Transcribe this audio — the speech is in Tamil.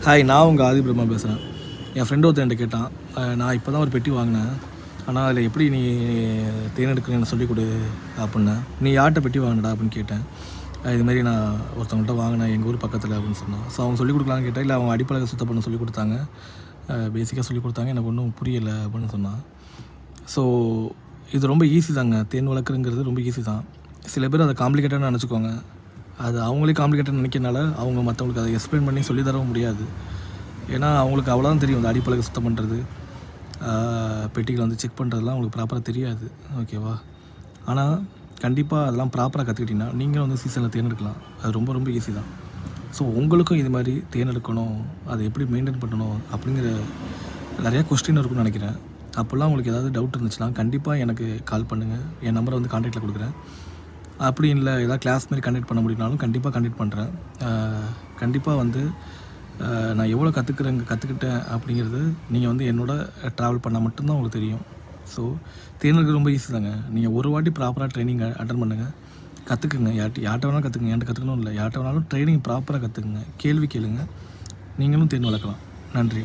ஹாய், நான் உங்கள் ஆதி பிரம்மா பேசுகிறேன். என் ஃப்ரெண்டு ஒருத்தன் என்கிட்ட கேட்டான், நான் இப்போ தான் ஒரு பெட்டி வாங்கினேன், ஆனால் அதில் எப்படி நீ தேர்ந்தெடுக்கிறேன்னு சொல்லிக் கொடு அப்படின்னேன். நீ யார்கிட்ட பெட்டி வாங்கினடா அப்படின்னு கேட்டேன். இதுமாரி நான் ஒருத்தவங்கள்ட்ட வாங்கினேன் எங்கள் ஊர் பக்கத்தில் அப்படின்னு சொன்னான். ஸோ அவங்க சொல்லிக் கொடுக்கலான்னு கேட்டேன். இல்லை அவங்க அடிப்படை சுத்தம் பண்ண சொல்லிக் கொடுத்தாங்க, பேசிக்காக சொல்லிக் கொடுத்தாங்க, எனக்கு ஒன்றும் புரியலை அப்படின்னு சொன்னான். ஸோ இது ரொம்ப ஈஸி தாங்க, தேன் வளர்க்குறங்கிறது ரொம்ப ஈஸி தான். சில பேர் அதை காம்ப்ளிகேட்டாக நினச்சிக்கோங்க. அது அவங்களே காம்ப்ளிகேட்டாக நினைக்கிறனால அவங்க மற்றவங்களுக்கு அதை எக்ஸ்பிளைன் பண்ணி சொல்லி தரவும் முடியாது. ஏன்னா அவங்களுக்கு அவ்வளோதான் தெரியும், இந்த அடிப்பழக சுத்தம் பண்ணுறது, பெட்டிகளை வந்து செக் பண்ணுறதுலாம் அவங்களுக்கு ப்ராப்பராக தெரியாது. ஓகேவா? ஆனால் கண்டிப்பாக அதெல்லாம் ப்ராப்பராக கற்றுக்கிட்டிங்கன்னா நீங்களும் வந்து சீசனில் தேர்ந்தெடுக்கலாம். அது ரொம்ப ரொம்ப ஈஸி தான். ஸோ உங்களுக்கும் இது மாதிரி தேர்ந்தெடுக்கணும், அதை எப்படி மெயின்டைன் பண்ணணும் அப்படிங்கிற நிறையா கொஸ்டின் இருக்குன்னு நினைக்கிறேன். அப்போல்லாம் உங்களுக்கு ஏதாவது டவுட் இருந்துச்சுன்னா கண்டிப்பாக எனக்கு கால் பண்ணுங்கள். என் நம்பரை வந்து கான்டாக்டில் கொடுக்குறேன். அப்படி இல்லை ஏதாவது கிளாஸ் மாதிரி கண்டக்ட் பண்ண முடியும்னாலும் கண்டிப்பாக கண்டக்ட் பண்ணுறேன். கண்டிப்பாக வந்து நான் எவ்வளோ கற்றுக்கிட்டேன் அப்படிங்கிறது நீங்கள் வந்து என்னோட ட்ராவல் பண்ணால் மட்டும்தான் உங்களுக்கு தெரியும். ஸோ தேர்ந்தெடுக்க ரொம்ப ஈஸி தாங்க. நீங்கள் ஒரு வாட்டி ப்ராப்பராக ட்ரைனிங் அட்டன் பண்ணுங்கள், கற்றுக்குங்க. யார்கிட்ட வேணாலும் கற்றுக்குங்க, என்கிட்ட கற்றுக்கணும் இல்லை, யார்கிட்ட வேணாலும் ட்ரைனிங் ப்ராப்பராக கற்றுக்குங்க, கேள்வி கேளுங்க, நீங்களும் தேர்ந்து வளர்க்கலாம். நன்றி.